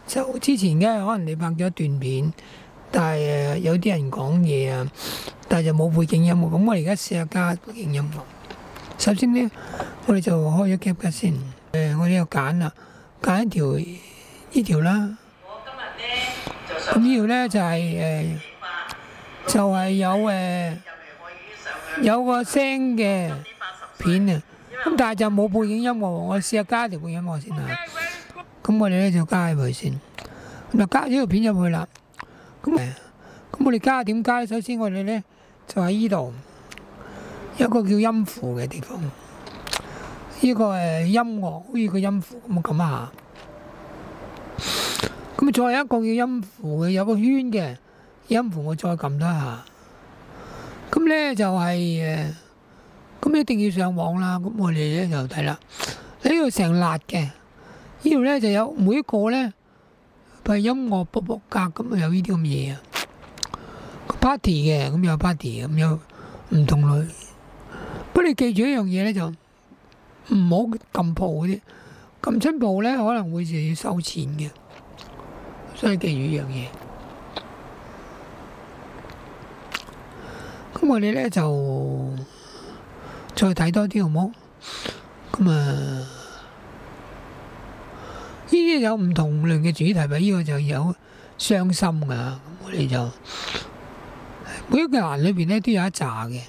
就之前嘅可能你拍咗一段片，但係有啲人講嘢啊，但係就冇背景音樂。咁我哋而家試下加背景音樂。首先咧，我哋就開咗 CapCut 先。我哋又揀啦，揀一條呢條啦。咁呢條咧就係有個聲嘅片啊。咁但係就冇背景音樂，我試下加條背景音樂先啊。咁我哋咧就加入去先。咁就加咗條片入去啦。咁我哋加點加咧？首先我哋咧就喺呢度有個叫音符嘅地方。呢個音樂好似個音符咁撳下。咁再有一個叫音符嘅，有個圈嘅音符，我再撳多一下。咁咧就係咁一定要上網啦。咁我哋咧就睇啦。呢度成辣嘅，呢度咧就有每一個咧係音樂卜卜格咁啊，有呢啲咁嘢啊。party 嘅咁有 party 咁有唔同類。不過你記住一樣嘢咧，就唔好撳鋪嗰啲，撳親鋪咧可能會就要收錢嘅，所以記住呢樣嘢。咁我哋咧就再睇多啲好冇？咁呢啲有唔同類嘅主題咪？呢個就有傷心噶，咁我哋就每一個欄裏邊咧都有一紮嘅。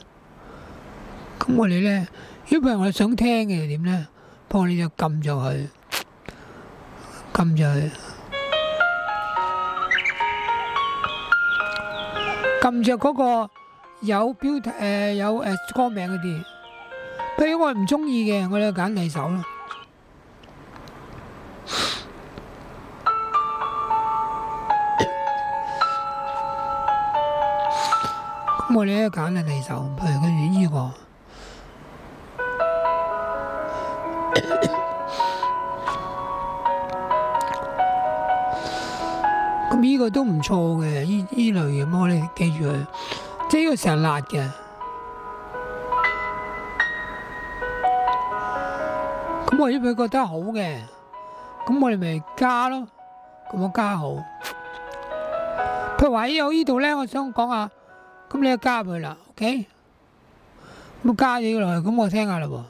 咁我哋咧，如果譬如我哋想聽嘅點咧，幫我哋就撳咗佢，撳咗佢，撳著嗰個有標題有歌名嗰啲。譬如我唔中意嘅，我哋就揀第二首咯。咁我哋咧揀第二首，譬如跟住呢個。咁呢個都唔錯嘅，呢類嘅，我哋記住佢，即係呢個成辣嘅。咁我如果佢覺得好嘅，咁我哋咪加咯，咁我加好。譬如話有呢度咧，我想講下，咁你就加入去啦 ，OK？ 咁加咗佢落去，咁我聽下啦喎。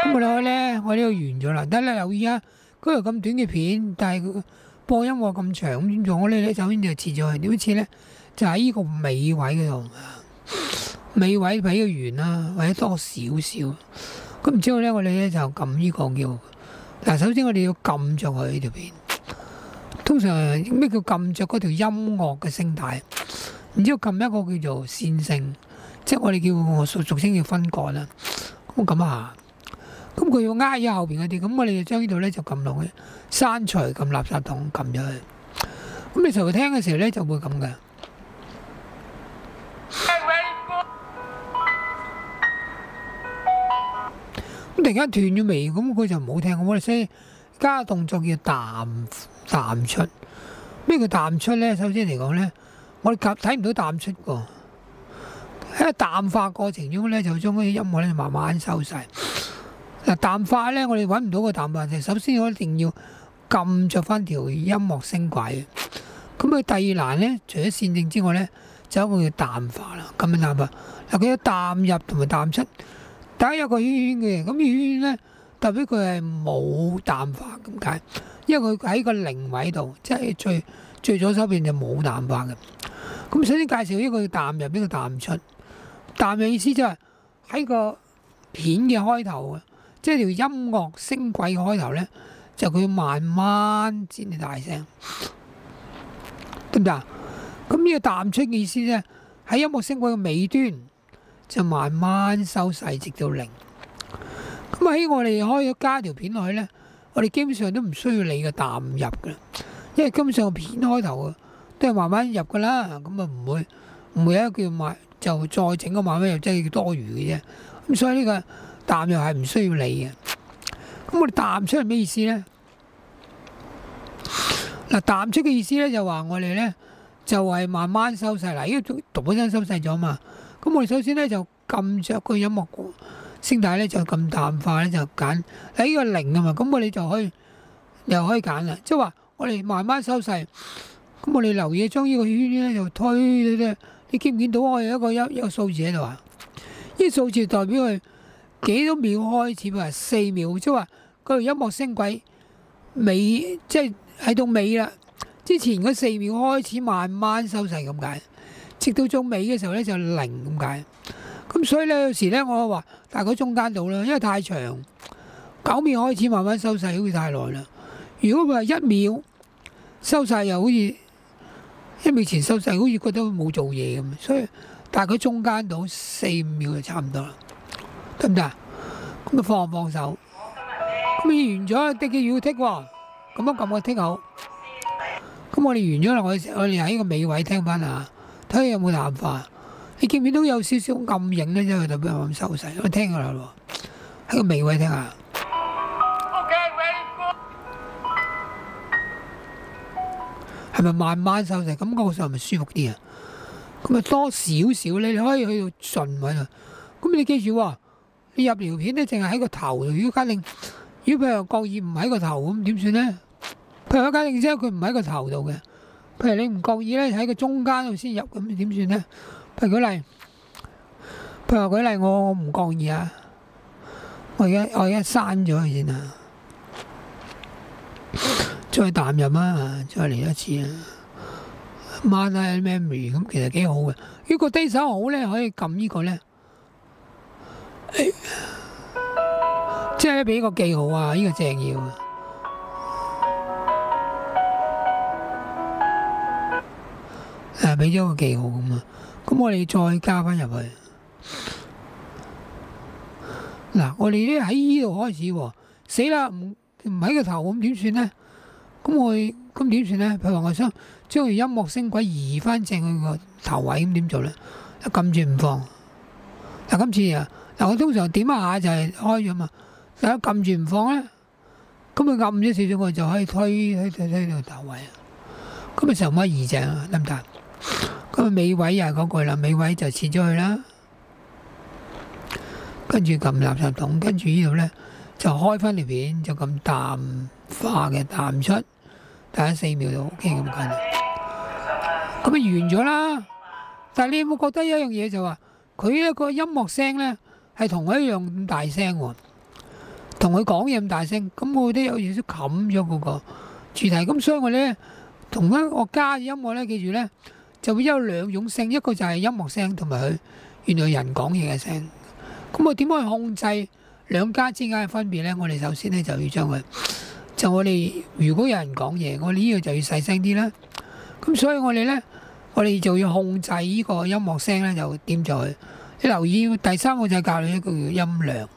咁我哋咧，我呢度完咗啦。得啦，留意啊，嗰條咁短嘅片，但係播音樂咁長，咁點做？我哋咧首先就切咗佢，點切咧？就喺呢個尾位嗰度，尾位俾個圓啦，或者多少少。咁然之後咧，我哋咧就撳呢個叫嗱。首先我哋要撳著佢呢條片。通常咩叫撳著嗰條音樂嘅聲帶？然之後撳一個叫做線性，即係我哋叫我俗稱叫分割啦。咁我撳下。咁佢要挨咗後邊嗰啲，咁我哋就將呢度咧就撳落去，刪除撳垃圾桶撳咗去。咁你隨聽嘅時候咧就會咁嘅。咁突然間斷咗尾，咁佢就唔好聽。我哋先加個動作叫淡出。咩叫淡出咧？首先嚟講咧，我哋睇唔到淡出個喺淡化過程中咧，就將嗰啲音樂咧慢慢收晒。嗱，淡化咧，我哋揾唔到個淡化嘅。首先我一定要撳著翻條音樂聲軌。咁佢第二欄咧，除咗線性之外咧，就有一個叫淡化啦。咁樣淡化嗱，佢有淡入同埋淡出，大家有個圈圈嘅。咁圈圈咧代表佢係冇淡化咁解，因為佢喺個零位度，即係最左手邊就冇淡化嘅。咁首先介紹呢個淡入，呢個淡出。淡入意思就係喺個片嘅開頭啊。即係條音樂聲軌嘅開頭咧，就佢要慢慢先至大聲，得唔得啊？咁呢個淡出嘅意思咧，喺音樂聲軌嘅尾端就慢慢收細，直到零。咁喺我哋開咗加條片落去咧，我哋基本上都唔需要理個淡入嘅，因為根本上個片開頭啊都係慢慢入噶啦，咁啊唔會一叫慢就再整個慢慢入，即係叫多餘嘅啫。咁所以呢個淡入係唔需要理嘅。咁我哋淡出係咩意思咧？嗱，淡出嘅意思咧就話我哋咧就係慢慢收細啦，因為讀本身收細咗嘛。咁我哋首先咧就撳着個音樂聲帶咧，就撳淡化咧，就揀喺呢個零啊嘛。咁我哋就可以又可以揀啦，即係話我哋慢慢收細。咁我哋留意將呢個圈咧就推咧，你見唔見到我有一個數字喺度啊？呢個數字代表佢幾多秒開始，譬如4秒，即係話嗰條音樂聲軌尾，即係喺到尾啦。之前嗰4秒開始慢慢收細咁解，直到中尾嘅時候咧就0咁解。咁所以咧有時咧我話大概中間度啦，因為太長，9秒開始慢慢收細好似太耐啦。如果佢係1秒收細又好似1秒前收細，好似覺得冇做嘢咁，所以大概中間到4-5秒就差唔多啦，得唔得啊？咁啊放手，咁你完咗的嘅要剔喎，咁樣撳個剔好。咁我哋完咗啦，我哋喺呢個尾位聽翻下，睇下有冇淡化。你見唔見到有少少暗影咧？即係特別咁收細，我聽下啦喎，喺個尾位聽下。係咪慢慢收細？感覺上係咪舒服啲啊？咁啊多少少咧，你可以去到盡位啊。咁你記住喎，你入條片咧，淨係喺個頭度。如果假定，如果譬如覺意唔喺個頭咁點算咧？譬如假定即係佢唔喺個頭度嘅，譬如你唔覺意咧喺個中間度先入，咁點算咧？譬如舉例，我唔覺意啊，我而家刪咗佢先啊。再彈入啊，再嚟一次啊 ，Mana Memory 咁其實幾好嘅。如果低手好咧，可以撳呢個咧，即係俾個記號啊，呢個正要啊。俾咗個記號咁啊，咁我哋再加翻入去。嗱，我哋咧喺呢度開始喎，死啦，唔喺個頭咁點算咧？咁點算咧？譬如話我想將佢音樂聲軌移翻正佢個頭位，咁點做咧？一撳住唔放。嗱，今次啊，嗱我通常點一下就係開咗嘛，但係撳住唔放咧，咁佢撳咗少少，我就可以推到頭位啊。咁啊，成乜二正啊？得唔得？咁啊，尾位又係嗰句啦，尾位就切咗佢啦，跟住撳垃圾桶，跟住呢度咧就開翻條片，就咁淡化嘅淡出。大家4秒就 OK 咁解啦，咁啊完咗啦。但係你有冇覺得一樣嘢就話佢一個音樂聲咧係同佢一樣咁大聲喎，同佢講嘢咁大聲，咁我都有少少冚咗嗰個主題。咁所以我咧同一我加嘅音樂咧，記住咧就會有兩種聲，一個就係音樂聲同埋佢原來人講嘢嘅聲。咁我點樣去控制兩家之間嘅分別咧？我哋首先咧就要將佢。就我哋如果有人講嘢，我哋呢個就要細聲啲啦。咁所以我哋就要控制呢個音樂聲咧，就點咗佢。你留意第三個就係教你一個叫音量，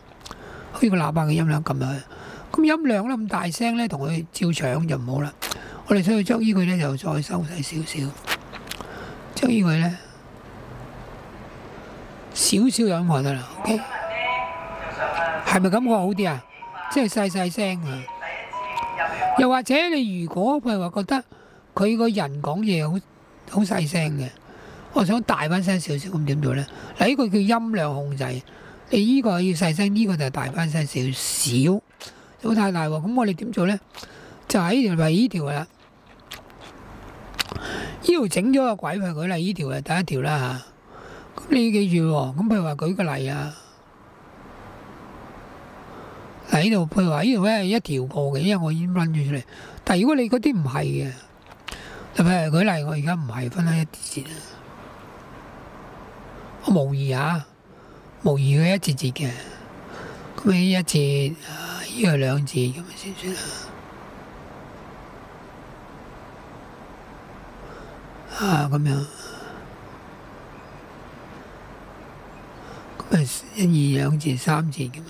好似個喇叭嘅音量撳落去。咁音量咧咁大聲咧，同佢照搶就唔好啦。我哋需要將呢個咧就再收細少少，將呢個咧少少音樂得啦。OK， 係咪感覺好啲啊？即係細聲啊！又或者你如果譬如話覺得佢個人講嘢好細聲嘅，我想大翻聲少少，咁點做咧？嗱，呢個叫音量控制。你呢個要細聲，呢個就大翻聲少少，唔好太大喎。咁我哋點做咧？就喺呢條啦。呢條整咗個軌，譬如舉例呢條係第一條啦嚇。咁你要記住喎。咁譬如話舉個例啊。喺呢度，譬如話呢度咧係一條過嘅，因為我已經分咗出嚟。但係如果你嗰啲唔係嘅，就譬如舉例，我而家唔係分開一節啊，我模擬佢一節節嘅，咁你一節呢個兩節咁先算啦。咁樣，咁咪1、2、2節、3節咁樣。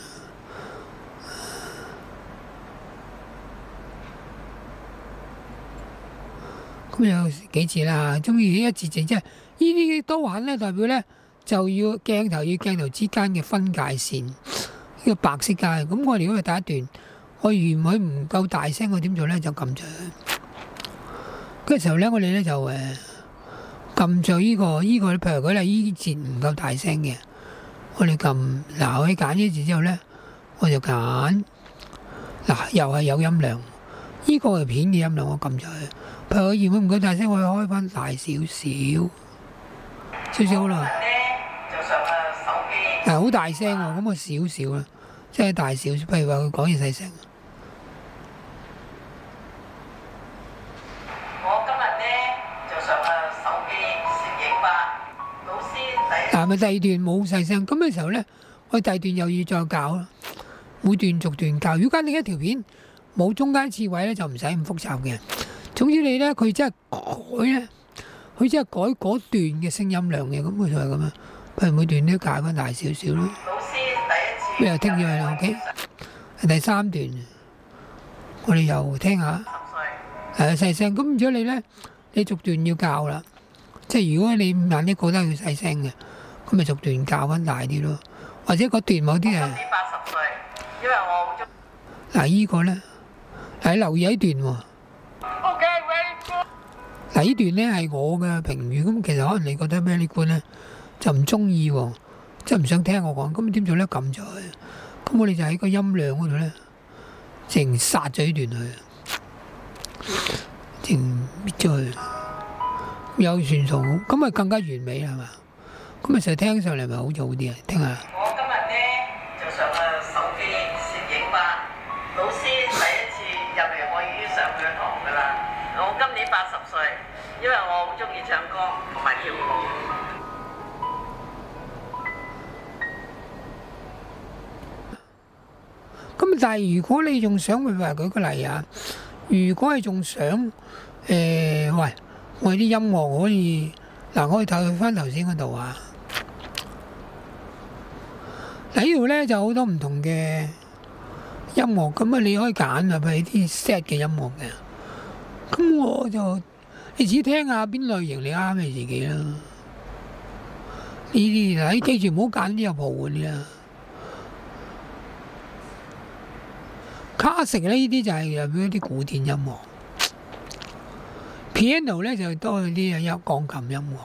咁有幾次啦，中意一節節，即係呢啲刀痕咧，代表咧就要鏡頭與鏡頭之間嘅分界線，呢個白色界。咁我哋如果係第一段，我嫌佢唔夠大聲，我點做咧？就撳住佢。嗰時候咧，我哋咧就撳著呢個，譬如佢係呢節唔夠大聲嘅，我哋撳嗱，我揀呢節之後咧，我就揀嗱，又係有音量。呢個係片嘅音量，我撳咗去。譬如我嫌佢唔夠大聲，我開翻大少少啦。嗱，好大聲喎，咁我少少啦，即係大少少。譬如話佢講嘢細聲。我今日咧就上手機攝影班，老師第一。嗱，咪第二段冇細聲，咁嘅時候咧，我第二段又要再教啦，每段逐段教。如果你一條片冇中間次位咧，就唔使咁複雜嘅。總之你咧，佢真係改咧，佢真係改嗰段嘅聲音量嘅，咁佢就係咁樣。譬如每段都教翻大少少咯。老師第一次。咩又聽咗佢啦 ？OK， 第三段，我哋又聽下。細聲。咁如果你咧，你逐段要教啦，即係如果你萬一覺得佢細聲嘅，咁咪逐段教翻大啲咯。或者嗰段某啲係。今年80歲，因為我好中。嗱，依個咧，係留意一段喎。嗱，呢段咧係我嘅評語，咁其實可能你覺得咩呢官咧就唔中意喎，即係唔想聽我講，咁點做咧？撳咗佢，咁我哋就喺個音量嗰度咧，淨殺咗呢段佢，淨搣咗佢，有算數，咁咪更加完美係嘛？咁咪成日聽上嚟咪好咗好啲啊！聽下。我今日咧就上手機攝影班，老師第一次入嚟我已經上佢堂㗎啦。我今年80歲，因為我好中意唱歌同埋跳舞。咁但係如果你仲想，譬如話舉個例啊，如果係仲想喂，我啲音樂可以嗱，我可以睇翻頭先嗰度啊。嗱，呢度咧就好多唔同嘅音樂，咁啊你可以揀啊，譬如啲 set 嘅音樂嘅。咁我就你自己聽下邊類型你啱你自己啦。呢啲嗱，你記住唔好揀啲有譜嗰啲啦。卡式呢啲就係入邊啲古典音樂 ，piano 咧就多啲有鋼琴音樂。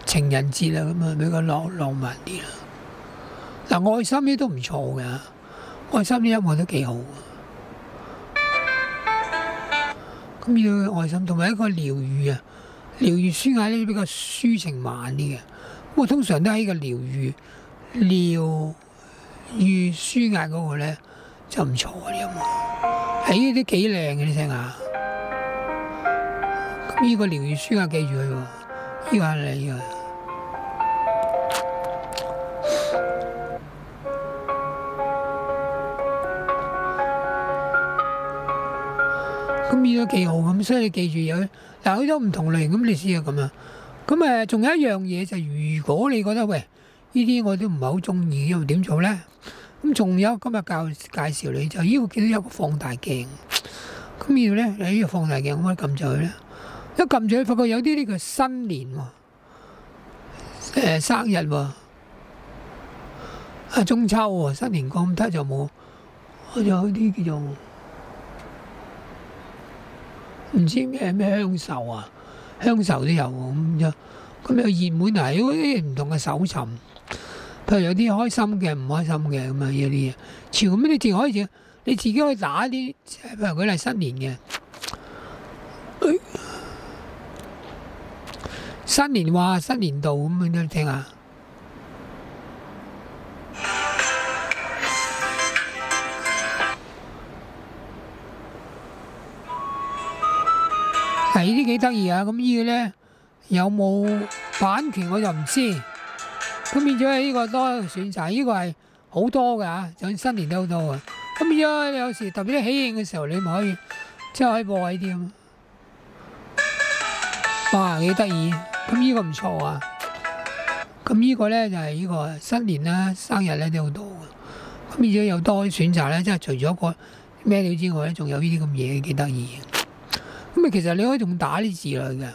情人節啦，咁啊比較浪漫啲啦。嗱，愛心呢都唔錯嘅，愛心啲音樂都幾好。咁要愛心同埋一個療愈啊，療愈舒壓呢比較抒情慢啲嘅。咁我通常都喺個療愈舒壓嗰個咧就唔錯嘅音樂，係呢啲幾靚嘅，你聽下。咁呢個療愈舒壓記住佢喎，呢個係你嘅。咁呢個幾好咁，所以你記住有嗱好多唔同類型，咁你試下咁啊。咁仲有一樣嘢就係，如果你覺得喂呢啲我都唔係好中意，因為點做咧？咁仲有今日介紹你就呢個見到有個放大鏡，咁要咧你呢個放大鏡可唔可以撳住佢咧？一撳住佢，發覺有啲呢個新年喎，生日喎，中秋喎，新年咁得就冇，我有啲叫做唔知咩鄉愁啊，鄉愁都有喎咁有熱門啊，有啲唔同嘅搜尋。譬如有啲開心嘅、唔開心嘅咁啊，有啲嘢。全咁你自可以你自己可以打啲，譬如佢係新年嘅，新年話新年度咁樣聽下。係呢啲幾得意啊！咁呢個咧有冇版權我就唔知。咁變咗呢個多選擇，呢個係好多㗎，就算新年都好多㗎。咁變咗你有時特別啲喜慶嘅時候，你咪可以即係可以播呢啲咁。哇，幾得意！咁呢個唔錯啊。咁呢個咧就係呢個新年啦、生日咧都好多㗎。咁變咗有多選擇咧，即係除咗個咩料之外咧，仲有呢啲咁嘢幾得意。咁其實你可以仲打啲字落去嘅，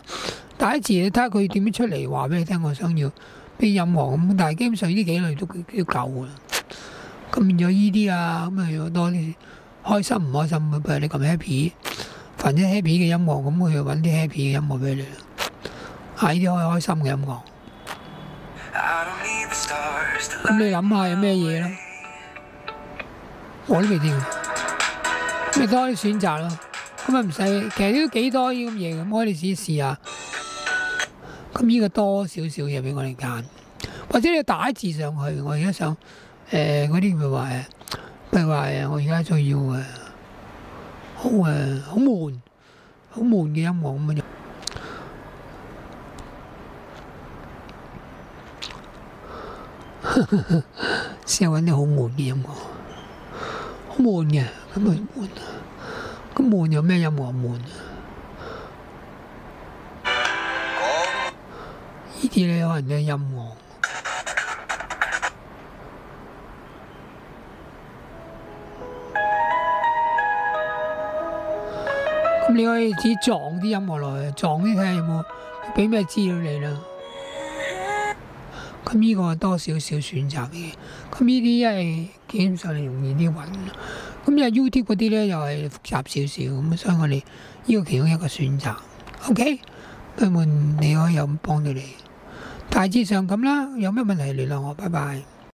打啲字你睇下佢點樣出嚟話俾你聽，我想要。啲音樂咁，但係基本上呢幾類都夠㗎啦。咁變咗呢啲啊，咁啊要多啲開心唔開心嘅，譬如你撳 happy，凡係 happy 嘅音樂，咁佢就揾啲 happy 嘅音樂俾你啦。係啲開心嘅音樂。咁你諗下有咩嘢啦？我都未聽，咪多啲選擇咯。咁啊唔使，其實都幾多啲咁嘢咁，我哋自己試下。咁呢個多少少嘢俾我哋揀，或者你打字上去。我而家想嗰啲譬如話我而家就要好悶嘅音樂咁樣。試下揾啲好悶嘅音樂，好悶嘅咁咪悶啊！咁悶有咩音樂悶啊？呢啲咧可能都係音樂。咁你可以自己撞啲音樂落去，撞啲睇下有冇俾咩資料你啦。咁呢個係多少少選擇嘅。咁呢啲因為基本上係容易啲揾。咁因為 YouTube 嗰啲咧又係複雜少少，咁所以我哋呢個其中一個選擇。OK， 希望你可以有幫到你。大致上咁啦，有咩問題聯絡我，拜拜。